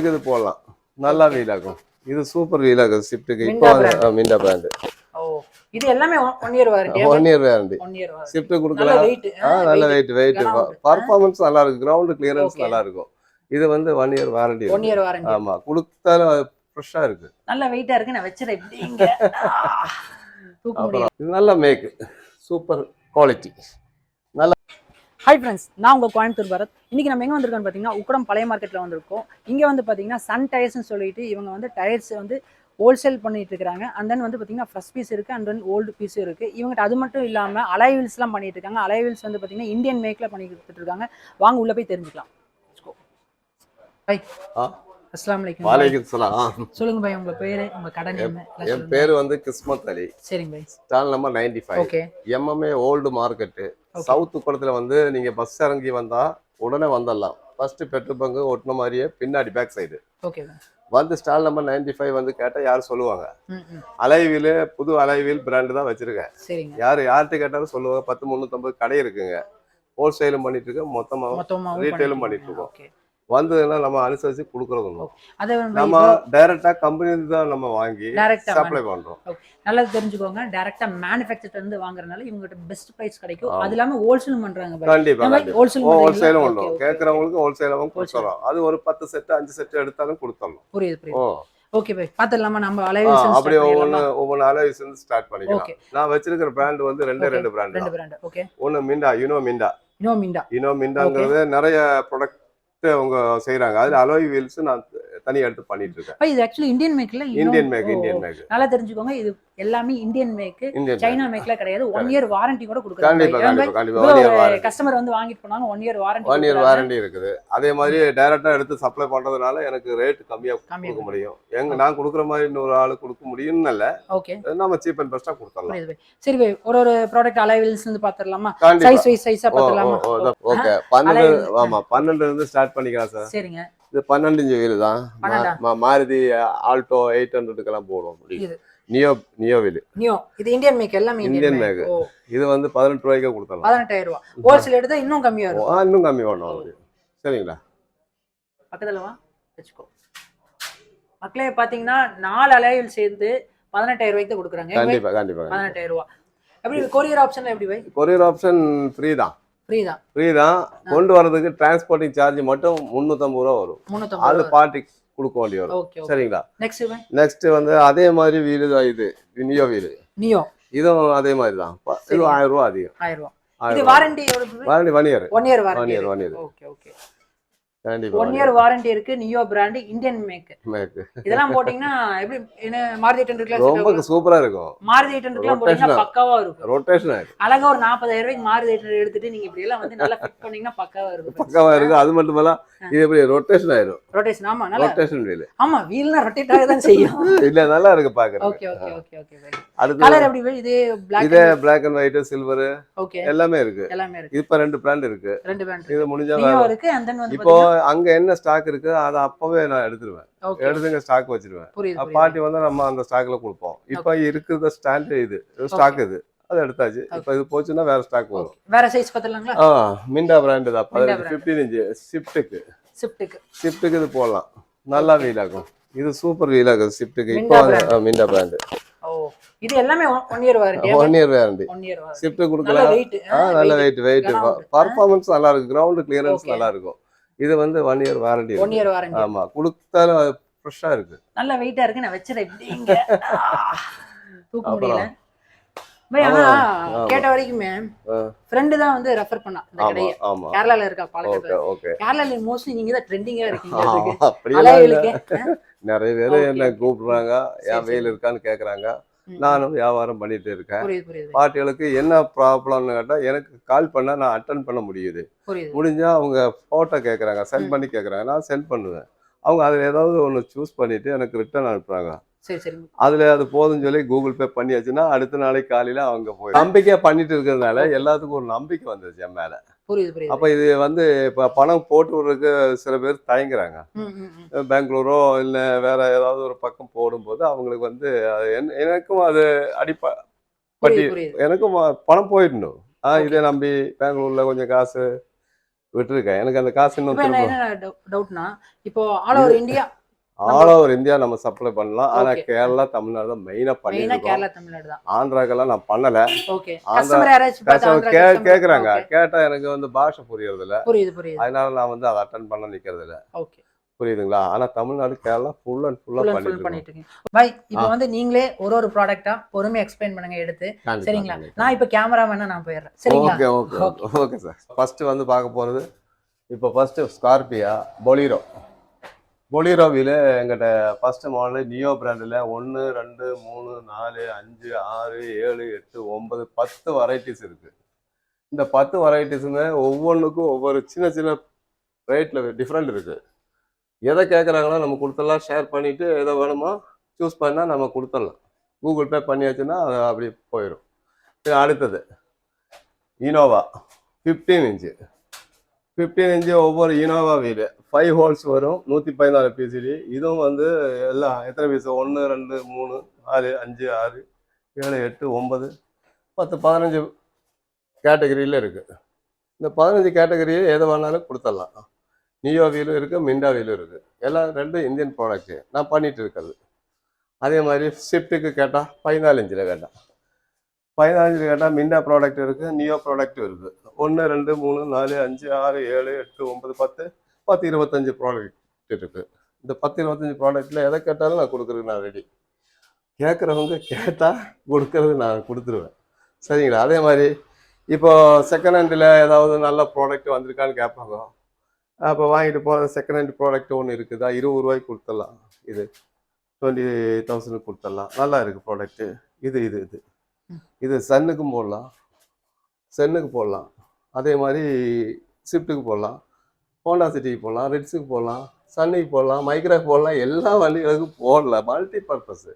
இது போடலாம் நல்லா வீல் ஆகும். இது சூப்பர் வீல் ஆகும் ஷிஃப்ட்டுக்கு. இப்போ மிண்டா பிராண்ட். ஓ இது எல்லாமே 1 year warranty. 1 year warranty. 1 year warranty. Shift கொடுக்கலாம். நல்ல வெயிட். பெர்ஃபார்மன்ஸ் நல்லா இருக்கு. கிரவுண்ட் கிளியரன்ஸ் நல்லா இருக்கும். இது வந்து 1 இயர் வாரண்டி. 1 year warranty. ஆமா கொடுத்தாலும் ஃப்ரெஷ்ஷா இருக்கு. நல்ல வெயிட்டா இருக்கு. நான் வெச்சற எப்படிங்க தூக்க முடியும். இது நல்ல மேக். Super quality. நல்ல ஹாய் ஃப்ரெண்ட்ஸ், நான் உங்கள் கோயம்புத்தூர் பரத். இன்றைக்கி நம்ம எங்கே வந்திருக்கோம்னு பார்த்தீங்கன்னா உக்கடம் பழைய மார்க்கெட்டில் வந்திருக்கோம். இங்கே வந்து பார்த்தீங்கன்னா சன் டயர்ஸ்னு சொல்லிட்டு இவங்க வந்து டயர்ஸ் வந்து ஹோல்சேல் பண்ணிட்டு இருக்காங்க. அண்ட் தென் வந்து பார்த்தீங்கன்னா ஃப்ரெஷ் பீஸ் இருக்குது, அண்ட் தென் ஓல்டு பீஸும் இருக்குது. இவங்ககிட்ட அது மட்டும் இல்லாமல் அலைவீல்ஸ்லாம் பண்ணிட்டு இருக்காங்க. அலைவீல்ஸ் வந்து பார்த்தீங்கன்னா இந்தியன் மேக்கில் பண்ணி கொடுத்துட்டு இருக்காங்க. வாங்க உள்ளே போய் தெரிஞ்சுக்கலாம். பை அஸ்ஸலாமு அலைக்கும். வலைக்கும் சலாம். சொல்லுங்க பை, உங்க பேரு, உங்க கடை நேம்? என் பேர் வந்து கிஸ்மத் அலி. சரிங்க bye. Stall number 95. Okay. M.M.A old market. South குளத்துல வந்து நீங்க பஸ் இறங்கி வந்தா உடனே வந்துடலாம். ஃபர்ஸ்ட் பெட்ரோல் பங்கு ஒட்டின மாதிரியே பின்னாடி பேக் சைடு. ஓகே. வந்து ஸ்டால் நம்பர் 95 வந்து கேட்டா யாரும் சொல்லுவாங்க. அலைவீல் புது அலைவீல் பிராண்ட் தான் வச்சிருக்கேன். சரிங்க. யார்கிட்ட கேட்டாலும் சொல்லுவாங்க. 10-350 கடை இருக்குங்க. ஹோல்சேலும் பண்ணிட்டு இருக்கேன், மொத்தமா ரீட்டைலும் பண்ணிட்டு இருக்கோம். வந்ததுன்னா நம்ம அனுசரிச்சு கொடுக்கறது. நம்ம டைரக்டா கம்பெனி தான் நம்ம வாங்கி சப்ளை பண்றோம். நல்லா தெரிஞ்சுக்கோங்க. டைரக்டா மேனுஃபேக்சர் இருந்து வாங்குறதுனால இவங்ககிட்ட பெஸ்ட் பிரைஸ் கிடைக்கும். அது இல்லாம ஹோல்சேலும் பண்றாங்க. கண்டிப்பா ஹோல்சேலும் உண்டு. கேக்குறவங்களுக்கு ஹோல்சேலாவும் கொடுத்துறோம். அது ஒரு 10 செட் 5 செட் எடுத்தாலும் கொடுத்துறோம். புரியுது. ஓகே பை, பாத்துடலாமா? நம்ம அலைவீல்ஸ் அப்படியே ஒவ்வொரு அலைவீல்ஸ் வந்து ஸ்டார்ட் பண்ணிக்கலாம். நான் வச்சிருக்கிற பிராண்ட் வந்து ரெண்டு பிராண்ட். ஓகே. ஒன்னு மிண்டா, யூனோ மிண்டாங்கிறது நிறைய ப்ராடக்ட் அவங்க செய்யறாங்க. அதுல அலாய் வீல்ஸ் நான் தனியா எடுத்து பண்ணிட்டு இருக்கேன். இது ஆக்சுவலி இந்தியன் மேக்ல. இந்தியன் மேக் நல்லா தெரிஞ்சுக்கோங்க. இது எல்லாமே இந்தியன் மேக், சைனா மேக்ல கிடையாது. 1 இயர் வாரண்டி கூட கொடுக்குறாங்க. கண்டிப்பா கஸ்டமர் வந்து வாங்கிட்டு போனாங்க. 1 இயர் வாரண்டி. 1 இயர் வாரண்டி இருக்குது. அதே மாதிரி டைரக்டா எடுத்து சப்ளை பண்றதுனால எனக்கு ரேட் கம்மியா கொடுக்க முடியும். நான் கொடுக்குற மாதிரி இன்னொரு ஆளு கொடுக்க முடியும்னு இல்ல. ஓகே. நம்ம சீப் அண்ட் பெஸ்டா கொடுத்துறலாம். சரி பை, ஒரு ப்ராடக்ட் அலைவீல்ஸ் வந்து பாத்துறலாமா? சைஸா பாத்துறலாமா? ஓகே. 12 இருந்து ஸ்டார்ட் பண்ணிக்கலாம் சார். சரிங்க. இது 12 இன்ச் வீல் தான். மாருதி ஆல்டோ 800க்கெல்லாம் போடுவோம். Neo wheel. இது இந்தியன் மேக். எல்லாமே இந்தியன் மேக். இது வந்து 18 ரூபாய்க்கு கொடுத்தலாம். 18000 ரூபாய். ஹோல்சேல் எடுத்தா இன்னும் கம்மியா இருக்கும். இன்னும் கம்மி பண்ணுவோம். சரிங்களா? பக்கத்துல வா வெச்சுக்கோ. மக்களே பாத்தீங்கன்னா 4 அலைவில் சேர்ந்து 18000 ரூபாய்க்கு கொடுக்குறாங்க. கண்டிப்பா 18000 ரூபாய். எப்படி கொரியர் ஆப்ஷன்ல எப்படி பை? கொரியர் ஆப்ஷன் ஃப்ரீ தான். கொண்டு வரதுக்கு டிரான்ஸ்போர்ட்டிங் சார்ஜ் மட்டும் 350 ரூபா வரும். அது பார்ட்டி கொடுக்க வேண்டிய வரும். சரிங்களா? நெக்ஸ்ட் வந்து அதே மாதிரி வீல் தான். இது நியோ வீல். இதுவும் அதே மாதிரி தான். இது 1000 ரூபா அதிகம். 1000 ரூபா. இது வாரண்டி எவ்வளவு? Warranty 1 year. 1 year warranty. Okay. 1 year warranty இருக்கு. Neo brand, Indian make. இதெல்லாம் போடிங்கனா எப்படி என்ன மாருதி 800 ரொம்ப சூப்பரா இருக்கும். மாருதி 800 போடிங்கனா பக்காவா இருக்கும். ரொட்டேஷன் ஆகும். அழகா ஒரு 40000 ரூபாய்க்கு மாருதி 800 எடுத்துட்டு நீங்க இப்படி எல்லாம் வந்து நல்லா ஃபிட் பண்ணீங்கனா பக்காவா இருக்கும். அது மட்டும் இல்ல, இது எப்படி ரொட்டேஷன் ஆயிடும். ரொட்டேஷன். ஆமா, நல்லா ரொட்டேஷன் வீல். ஆமா, வீல்னா ரொட்டேட் ஆக தான் செய்யும். இல்ல நல்லா இருக்கு பாக்குறது. Okay bye. கலர் எப்படி பை? இதே Black and white, silver. Okay. எல்லாமே இருக்கு. இப்ப 2 பிராண்ட் இருக்கு. இது முடிஞ்சா நியோ இருக்கு. and then வந்து இப்போ அங்க என்ன ஸ்டாக் இருக்கு அத அப்பவே நான் எடுத்துருவேன். எடுத்துங்க ஸ்டாக் வச்சிருவேன். பார்ட்டி வந்து நம்ம அந்த ஸ்டாக்ல கொடுப்போம். இப்போ இருக்கிற ஸ்டாண்ட் இது ஸ்டாக் இது அது எடுத்தாச்சு. இப்போ இது போச்சுன்னா வேற ஸ்டாக் வரும். வேற சைஸ் பத்தலாங்களா? மிண்டா பிராண்ட் தான். 15 இன்ச் ஷிஃப்ட்டுக்கு இது போடலாம். நல்லா வீல் ஆகும். இது சூப்பர் வீல் ஆகும் ஷிஃப்ட்டுக்கு. இப்போ மிண்டா பிராண்ட். இது எல்லாமே 1 year warranty. 1 year warranty. Shift கொடுக்கலாம். நல்ல வெயிட். பெர்ஃபார்மன்ஸ் நல்லா இருக்கு. கிரவுண்ட் கிளியரன்ஸ் நல்லா இருக்கும். இது வந்து 1 இயர் வாரண்டி. 1 year warranty. ஆமா கொடுத்தாலும் ஃப்ரெஷ்ஷா இருக்கு. நல்ல வெயிட்டா இருக்கு. நான் வெச்சற எப்படிங்க தூக்க முடியல பை. ஆனா கேட்ட வரைக்குமே ஃப்ரெண்ட் தான் வந்து ரெஃபர் பண்ணா இந்த கடையை. கேரளால இருக்கா, பாலக்காடு. கேரளால மோஸ்ட்லி நீங்க தான் ட்ரெண்டிங்கா இருக்கீங்க. நிறைய பேர் என்ன கூப்பிடுறாங்க, ஏன் வெயில் இருக்கான்னு கேக்குறாங்க. நானும் வியாபாரம் பண்ணிட்டு இருக்கேன். பார்ட்டிகளுக்கு என்ன ப்ராப்ளம்னு கேட்டா எனக்கு கால் பண்ணா நான் அட்டன் பண்ண முடியுது. முடிஞ்சா அவங்க போட்டோ கேட்கறாங்க, சென்ட் பண்ணி கேட்கறாங்க. நான் சென்ட் பண்ணுவேன். அவங்க அதுல ஏதாவது ஒன்று சூஸ் பண்ணிட்டு எனக்கு ரிட்டர்ன் அனுப்புறாங்க. அதுல அது போதும்னு சொல்லி கூகுள் பே பண்ணியாச்சுன்னா அடுத்த நாளைக்கு காலையில அவங்க போய் நம்பிக்கையா பண்ணிட்டு இருக்கிறதுனால எல்லாத்துக்கும் ஒரு நம்பிக்கை வந்துருச்சு என் மேல. அப்ப இது வந்து இப்ப பணம் போட்டு விடுறதுக்கு சில பேர் தயங்குறாங்க. பெங்களூரோ இல்ல வேற ஏதாவது ஒரு பக்கம் போடும்போது அவங்களுக்கு வந்து எனக்கும் அது பட்டி எனக்கும் பணம் போயிடணும். இதை நம்பி பெங்களூர்ல கொஞ்சம் காசு விட்டுருக்கேன். எனக்கு அந்த காசு இன்னும் இப்போ திரும்ப என்ன டவுட்னா, இப்போ all over India all over India நம்ம சப்ளை பண்ணலாம். ஆனா ஓகே. கேரளா, தமிழ்நாடு தான் மெயினா பண்ணிட்டு இருக்கோம். கேரளா, தமிழ்நாடு தான். ஆந்திராக்கெல்லாம் நான் பண்ணல. ஓகே. ஆந்திரா கஸ்டமர் யாராச்சும் பார்த்து ஆந்திரா கஸ்டமர் கேக்குறாங்க. ஓகே. கேட்டா எனக்கு வந்து பாஷை புரியறது இல்ல. புரியுது. அதனால நான் வந்து அதை அட்டன் பண்ண நிக்கிறது இல்ல. ஓகே. புரியுதுங்களா? ஆனா தமிழ்நாடு, கேரளா ஃபுல் அண்ட் ஃபுல்லா பண்ணிட்டு இருக்கோம். பாய், இப்போ வந்து நீங்களே ஒரு ப்ராடக்ட்டா பொறுமையா எக்ஸ்பிளைன் பண்ணுங்க எடுத்து. சரிங்களா? நான் இப்போ கேமராமேனா நான் போயிடுறேன். சரிங்களா? Okay sir. ஃபர்ஸ்ட் வந்து பார்க்க போறது இப்போ ஃபர்ஸ்ட் ஸ்கார்பியா பொலீரோ. பொலீரோ வீல் எங்கிட்ட ஃபர்ஸ்ட் மாடல் நியோ பிராண்டில் 1 2 3 4 5 6 7 8 9 10 வெரைட்டிஸ் இருக்கு. இந்த 10 வெரைட்டிஸுமே ஒவ்வொன்றுக்கும் ஒவ்வொரு சின்ன சின்ன ரேட்ல டிஃப்ரெண்ட் இருக்கு. எதை கேட்குறாங்களோ நம்ம கொடுத்துடலாம். ஷேர் பண்ணிட்டு எதை வேணுமோ சூஸ் பண்ணால் நம்ம கொடுத்துடலாம். கூகுள் பே பண்ணியாச்சுன்னா அது அப்படி போயிடும். அடுத்தது இனோவா 15 இன்ச்சு. 15 இன்ச்சு ஒவ்வொரு இனோவா வீடு 5 ஹோல்ஸ் வரும். 114 பிசிடி. இதுவும் வந்து எல்லாம் எத்தனை பீஸ்? 1 2 3 4 5 6 7 8 9 10 15 கேட்டகரியில் இருக்குது. இந்த 15 கேட்டகரியை எதை வேணாலும் கொடுத்துடலாம். நியோ வீலும் இருக்குது, மிண்டா வீலும் இருக்குது. எல்லாம் ரெண்டும் இந்தியன் ப்ராடக்ட்டு நான் பண்ணிட்டு இருக்கிறது. அதே மாதிரி ஷிஃப்ட்டுக்கு கேட்டால் 14 இன்ச்சில் கேட்டால் 14 இன்ச்சில் கேட்டால் மிண்டா ப்ராடக்ட் இருக்குது, நியோ ப்ராடக்ட்டும் இருக்குது. 1 2 3 4 5 6 7 8 9 10 10 25 ப்ராடக்ட் இருக்குது. இந்த 10 25 ப்ராடக்ட்டில் எதை கேட்டாலும் நான் கொடுக்குறதுக்கு நான் ரெடி. கேட்குறவங்க கேட்டால் கொடுக்கறது நான் கொடுத்துருவேன். சரிங்களா? அதே மாதிரி இப்போ செகண்ட் ஹேண்டில் ஏதாவது நல்ல ப்ராடக்ட் வந்திருக்கான்னு கேட்பாங்க. அப்போ வாங்கிட்டு போகிற செகண்ட் ஹேண்ட் ப்ராடக்ட் ஒன்று இருக்குதா, 20 ரூபாய்க்கு கொடுத்துடலாம். இது 20,000 கொடுத்துடலாம். நல்லா இருக்குது ப்ராடக்ட்டு. இது சன்னுக்கும் போடலாம், சென்னுக்கு போடலாம். அதே மாதிரி ஸ்விஃப்ட்டுக்கு போடலாம், ஹோண்டா சிட்டிக்கு போடலாம், ரெட்ஸுக்கு போடலாம், சன்னுக்கு போடலாம், மைக்ராக்கு போடலாம். எல்லா வண்டிகளுக்கும் போடலாம். Multi purpose.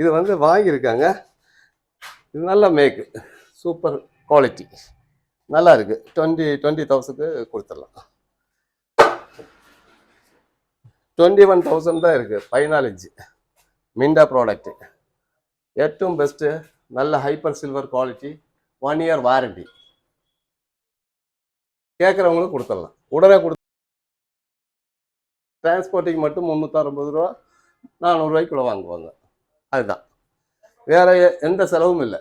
இது வந்து வாங்கியிருக்காங்க. இது நல்ல மேக்கு, சூப்பர் குவாலிட்டி, நல்லா இருக்குது. 20,000க்கு கொடுத்துடலாம். 21,000 தான் இருக்குது. 14 இன்ச்சு மிண்டா ப்ராடக்ட்டு. ഏറ്റവും பெஸ்ட்டு, நல்ல hyper silver quality, 1 year warranty. கேட்குறவங்களுக்கு கொடுத்துடலாம். உடனே டிரான்ஸ்போர்ட்டிங் மட்டும் 360 ரூபா 400 ரூபாய்க்குள்ள வாங்குவாங்க. அதுதான், வேற எந்த செலவும் இல்லை.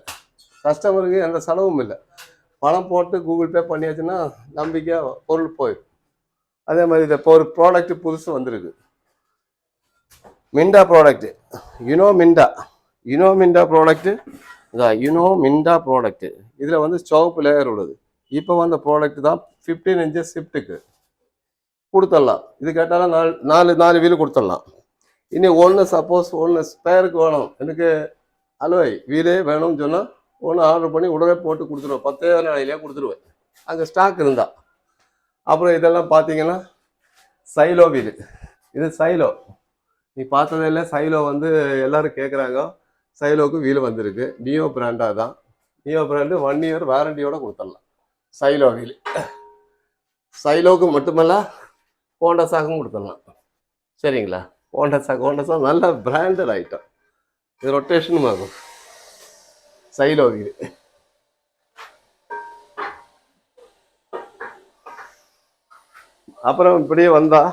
கஸ்டமருக்கு எந்த செலவும் இல்லை. பணம் போட்டு கூகுள் பே பண்ணியாச்சுன்னா நம்பிக்கையாக பொருள் போயிடும். அதே மாதிரி இதை இப்போ ஒரு ப்ராடக்ட் புதுசு வந்திருக்கு, Minda product. Uno Minda product. இதான் யுனோ மிண்டா ப்ராடக்ட். இதில் வந்து சிவப்பு லேயர் உள்ளது. இப்போ வந்த ப்ராடக்ட் தான் 15 இன்ச்சு ஷிஃப்ட்டுக்கு கொடுத்துடலாம். இது கேட்டாலும் 4 வீலு கொடுத்துடலாம். இனி சப்போஸ் ஒன்று ஸ்பேருக்கு வேணும், எனக்கு அலுவை வீலே வேணும்னு சொன்னால் ஒன்று ஆர்டர் பண்ணி உடனே போட்டு கொடுத்துருவேன். 10 நாளையிலே கொடுத்துருவேன் அங்கே ஸ்டாக் இருந்தால். அப்புறம் இதெல்லாம் பார்த்தீங்கன்னா சைலோ வீலு. இது சைலோ, நீ பார்த்ததே இல்லை. சைலோ வந்து எல்லோரும் கேட்குறாங்க. சைலோவுக்கு வீல் வந்திருக்கு. நியோ பிராண்டாக தான். நியோ பிராண்டு 1 இயர் வாரண்டியோடு கொடுத்துடலாம். சைலோ வீல். சைலோவுக்கு மட்டுமல்ல ஹோண்டா சாக்கும் கொடுத்துடலாம். சரிங்களா? ஹோண்டா சாக் நல்ல பிராண்டட் ஐட்டம். இது ரொட்டேஷனும் ஆகும். சைலோ வீல். அப்புறம் இப்படியே வந்தால்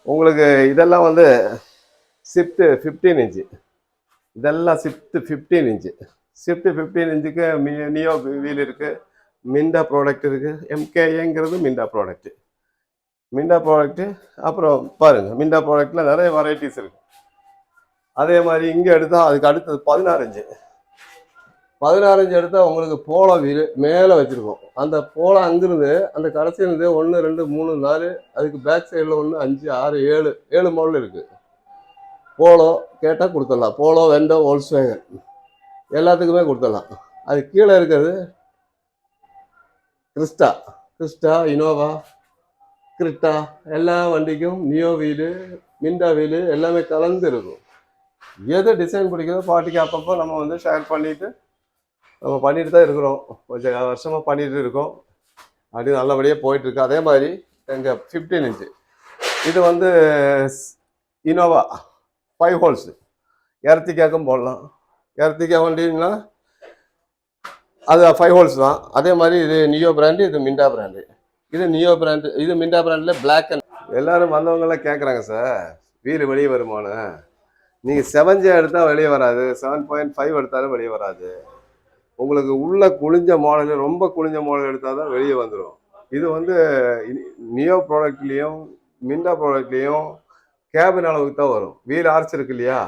உங்களுக்கு இதெல்லாம் வந்து ஷிஃப்ட்டு 15 இன்ச்சு. இதெல்லாம் ஷிஃப்ட்டு 15 இன்ச்சு. ஷிஃப்ட்டு 15 இன்ச்சுக்கு நியோ வீல் இருக்குது, மிண்டா ப்ராடக்ட் இருக்குது. M.K.A.ங்கிறது மிண்டா ப்ராடக்ட்டு. அப்புறம் பாருங்கள், மிண்டா ப்ராடக்டில் நிறைய வெரைட்டிஸ் இருக்குது. அதே மாதிரி இங்கே எடுத்தால் அதுக்கு அடுத்தது 16 இன்ச்சு. 16 இன்ச்சு எடுத்தால் உங்களுக்கு போலோ வீல் மேலே வச்சுருக்கோம். அந்த போலோ அங்கிருந்து அந்த கடைசியிலிருந்து 1 2 3 4 அதுக்கு பேக் சைடில் 1 5 6 7 மாடல் இருக்குது. போலோ கேட்டால் கொடுத்துடலாம். போலோ, வெண்டோ, ஹோல்சேல் எல்லாத்துக்குமே கொடுத்துடலாம். அது கீழே இருக்கிறது கிறிஸ்டா, இனோவா, கிரிட்டா எல்லா வண்டிக்கும் நியோ வீலு, மிண்டா வீலு எல்லாமே கலந்து இருக்கும். எது டிசைன் பிடிக்குதோ பாட்டிக்கு அப்பப்போ நம்ம வந்து ஷேர் பண்ணிவிட்டு நம்ம பண்ணிட்டு தான் இருக்கிறோம். கொஞ்சம் வருஷமாக பண்ணிட்டு இருக்கோம். அப்படி நல்லபடியாக போயிட்டுருக்கு. அதே மாதிரி எங்கள் 15 இன்ச்சு இது வந்து இனோவா 5 ஹோல்ஸு. எர்த்திகாக்கும் போடலாம். எர்த்திகா வண்டின்னா அது 5 ஹோல்ஸ் தான். அதே மாதிரி இது நியோ பிராண்டு, இது மிண்டா பிராண்டு. இது நியோ பிராண்ட், இது மிண்டா பிராண்ட்ல பிளாக் அண்ட் எல்லாரும் வந்தவங்கலாம் கேட்குறாங்க சார் வீல் வெளியே வருமானு. நீங்கள் 7J எடுத்தால் வெளியே வராது, 7.5 எடுத்தாலும் வெளியே வராது. உங்களுக்கு உள்ள குளிஞ்ச மாடல், ரொம்ப குளிஞ்ச மாடல் எடுத்தால் தான் வெளியே வந்துடும். இது வந்து நியோ ப்ராடக்ட்லேயும் மிண்டா ப்ராடக்ட்லேயும் கேபின் அளவுக்கு தான் வரும். வீல் ஆர்ச் இருக்கு இல்லையா,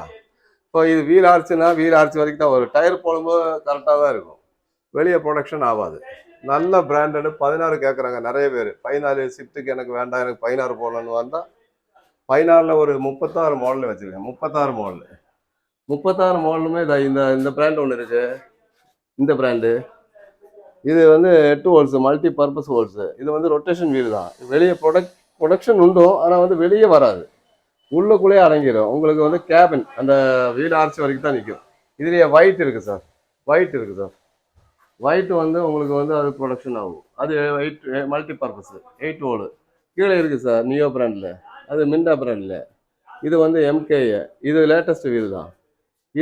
இப்போ இது வீல் ஆர்ச்சுனா வீல் ஆர்ச் வரைக்கும் தான் வரும். டயர் போடும்போது கரெக்டாக தான் இருக்கும், வெளியே ப்ரொடக்ஷன் ஆகாது. நல்ல பிராண்டடு 16 கேட்குறாங்க நிறைய பேர். 14 ஷிஃப்ட்டுக்கு எனக்கு வேண்டாம், எனக்கு 16 போடணும்னு வந்தால் 16ல் ஒரு 36 மாடல் வச்சுருக்கேன். 36 மாடல், 36 மாடலுமே இந்த இந்த பிராண்ட் ஒன்று இருக்குது. இந்த பிராண்டு இது வந்து 8 வோல்ட்ஸ் மல்டி பர்பஸ் வோல்ட்ஸ். இது வந்து ரொட்டேஷன் வீல் தான். வெளியே ப்ரொடக்ஷன் உண்டும், ஆனால் வந்து வெளியே வராது, உள்ளுக்குள்ளேயே அடங்கிடும். உங்களுக்கு வந்து கேபின் அந்த வீல் ஆர்ச் வரைக்கும் தான் நிற்கும். இதுலேயே ஒயிட் இருக்குது சார், ஒயிட் இருக்குது சார். ஒயிட் வந்து உங்களுக்கு வந்து அது ப்ரொடக்ஷன் ஆகும். அது 8 மல்டி பர்பஸ் 8 வோல்ட். கீழே இருக்குது சார் நியோ பிராண்டில், அது மிண்டா பிராண்டில். இது வந்து M.M.A, இது லேட்டஸ்ட் வீல் தான்.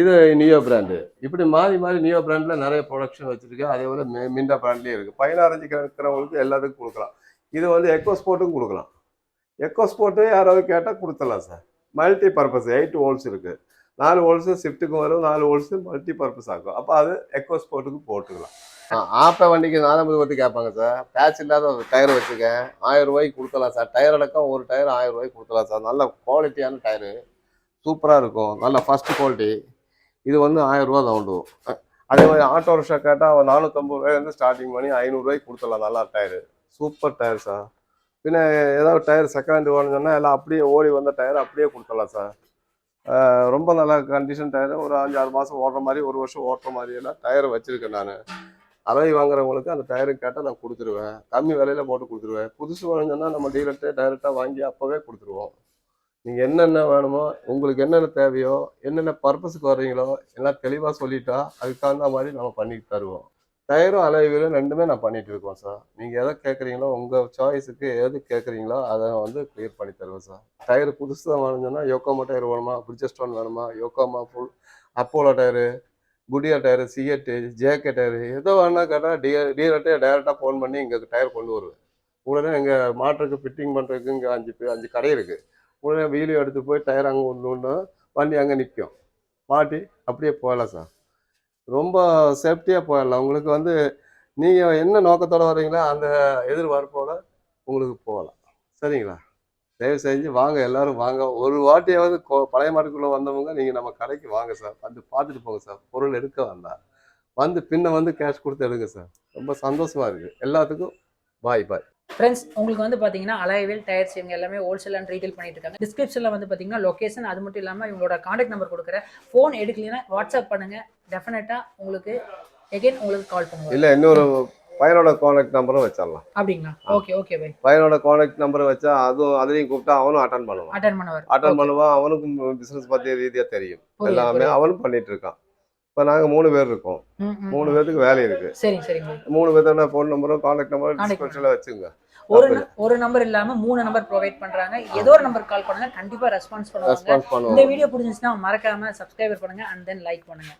இது நியோ பிராண்டு. இப்படி மாறி மாறி நியோ பிராண்டில் நிறைய ப்ரொடக்ஷன் வச்சுருக்கு. அதே போல் மிண்டா பிராண்ட்லேயும் இருக்குது. 16 இன்ச்சு இருக்கிறவங்களுக்கு எல்லாத்துக்கும் கொடுக்கலாம். இது வந்து எக்கோ ஸ்போர்ட்டுக்கும் கொடுக்கலாம். எக்கோ ஸ்போர்ட்டு யாராவது கேட்டால் கொடுத்துடலாம் சார். மல்டி பர்பஸ் 8 வோல்ட்ஸ் இருக்குது. 4 வோல்ட்ஸு ஷிஃப்ட்டுக்கும் வரும், 4 வோல்ட்ஸு மல்டி பர்பஸ் ஆகும். அப்போ அது எக்கோ ஸ்போர்ட்டுக்கு போட்டுக்கலாம். ஆப்ப வண்டிக்கு 450 பற்றி கேட்பாங்க சார். பேட்ச் இல்லாத ஒரு டயர் வச்சுருக்கேன், 1000 ரூபாய்க்கு கொடுத்துடலாம் சார். டயர் அடக்கம் ஒரு டயர் 1000 ரூபாய்க்கு கொடுத்துடலாம் சார். நல்ல குவாலிட்டியான டயரு, சூப்பராக இருக்கும், நல்ல ஃபஸ்ட்டு குவாலிட்டி. இது வந்து 1000 ரூபா தான் உண்டு. அதே மாதிரி ஆட்டோ ரிக்ஷா கேட்டால் 450 ரூபாயிலேருந்து ஸ்டார்டிங் பண்ணி 500 ரூபாய்க்கு கொடுத்துடலாம். நல்லா டயரு, சூப்பர் டயர் சார். பின்ன ஏதாவது டயர் செகண்ட் வேணும்னு சொன்னால் எல்லாம் அப்படியே ஓடி வந்த டயர் அப்படியே கொடுத்துடலாம் சார். ரொம்ப நல்ல கண்டிஷன் டயரு, ஒரு 5-6 மாதம் ஓடுற மாதிரி, ஒரு வருஷம் ஓட்டுற மாதிரி எல்லாம் டயர் வச்சுருக்கேன் நான். அலை வாங்குறவங்களுக்கு அந்த டயரு கேட்டால் நான் கொடுத்துருவேன், கம்மி விலையில் போட்டு கொடுத்துருவேன். புதுசு வேணும்னா நம்ம டீலர்கிட்ட டைரெக்டாக வாங்கி அப்போவே கொடுத்துருவோம். நீங்கள் என்னென்ன வேணுமோ, உங்களுக்கு என்னென்ன தேவையோ, என்னென்ன பர்பஸுக்கு வர்றீங்களோ எல்லாம் தெளிவாக சொல்லிட்டா அதுக்கு தகுந்த மாதிரி நம்ம பண்ணிட்டு தருவோம். டயரும் அலைவீலும் ரெண்டுமே நான் பண்ணிகிட்டு இருக்கோம் சார். நீங்கள் எதை கேட்குறீங்களோ, உங்கள் சாய்ஸுக்கு எது கேட்குறீங்களோ அதை வந்து கிளியர் பண்ணி தருவோம் சார். டயரு புதுசு தான் வேணும்னா யோக்கோமா டயர் வேணுமா, பிரிட்ஜஸ்டோன் வேணுமா, யோக்கோமா ஃபுல், அப்போலோ டயரு, குடியா டயரு, சிஎட்டு, ஜேகே டயரு, எதோ வேணா கேட்டால் டீலர்கிட்ட டைரெக்டாக ஃபோன் பண்ணி இங்கே டயர் கொண்டு வருவேன். உடனே எங்கள் மாட்டுக்கு ஃபிட்டிங் பண்ணுறதுக்கு இங்கே 5 கடை இருக்குது. உடனே வீடியோ எடுத்து போய் டயர் அங்கே ஒன்று வண்டி அங்கே நிற்கும், மாட்டி அப்படியே போகலாம் சார். ரொம்ப சேஃப்டியாக போயிடலாம். உங்களுக்கு வந்து நீங்கள் என்ன நோக்கத்தோடு வர்றீங்களோ அந்த எதிர்பார்ப்போட உங்களுக்கு போகலாம். சரிங்களா? தயவு செஞ்சு வாங்க, எல்லோரும் வாங்க. ஒரு வாட்டியாவது பழைய மாட்டுக்குள்ளே வந்தவங்க நீங்கள் நம்ம கடைக்கு வாங்க சார். வந்து பார்த்துட்டு போங்க சார். பொருள் எடுக்க வந்தால் வந்து பின்ன வந்து கேஷ் கொடுத்து எடுங்க சார். ரொம்ப சந்தோஷமாக இருக்குது. எல்லாத்துக்கும் பாய் பாய். ஃப்ரெண்ட்ஸ், உங்களுக்கு வந்து பார்த்தீங்கன்னா அலைவில் டயர்ஸ் இவங்க எல்லாமே ஹோல்சேல் அண்ட் ரீட்டைல் பண்ணிட்டு இருக்காங்க. டிஸ்கிரிப்ஷனில் வந்து பார்த்தீங்கன்னா லொக்கேஷன், அது மட்டும் இல்லாமல் இவங்களோட காண்டாக்ட் நம்பர் கொடுக்குறேன். ஃபோன் எடுக்கலைன்னா வாட்ஸ்அப் பண்ணுங்கள், டெஃபினட்டாக உங்களுக்கு எகைன் உங்களுக்கு கால் பண்ணுவோம். இல்லை, இன்னொரு பையனோட காண்டாக்ட் நம்பரும் வச்சிடலாம். அப்படிங்களா? Okay okay bye. பையனோட காண்டாக்ட் நம்பர் வச்சா அதுலேயும் கூப்பிட்டா அவனும் அட்டன் பண்ணுவான். அவனுக்கும் பிஸ்னஸ் பற்றி ரீதியாக தெரியும், எல்லாமே அவனும் பண்ணிட்டு இருக்கான். இப்போ நாங்கள் 3 பேர் இருக்கோம். 3 பேருக்கு வேலை இருக்கு. சரி சரிங்க. 3 பேர்த்தோட ஃபோன் நம்பரும் காண்டாக்ட் நம்பரும் டிஸ்கிரிப்ஷனில் வச்சுங்க. ஒரு நம்பர் இல்லாம 3 நம்பர் ப்ரொவைட் பண்றாங்க. ஏதோ ஒரு நம்பர் கால் பண்ணுங்க, கண்டிப்பா ரெஸ்பான்ஸ் பண்ணுவாங்க. இந்த வீடியோ பிடிச்சிருந்துச்சுன்னா மறக்காம சப்ஸ்கிரைபர் பண்ணுங்க அண்ட் தென் லைக் பண்ணுங்க.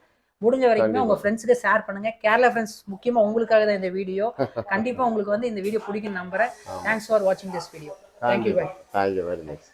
முடிஞ்ச வரைக்கும் உங்க ஃப்ரெண்ட்ஸ்க்கு ஷேர் பண்ணுங்க. கேரளா ஃப்ரெண்ட்ஸ் முக்கியமா உங்களுக்காக தான் இந்த வீடியோ. கண்டிப்பா உங்களுக்கு வந்து இந்த வீடியோ பிடிக்கும் நம்புறேன். தேங்க்ஸ் ஃபார் வாட்சிங் this video. Thank you very much.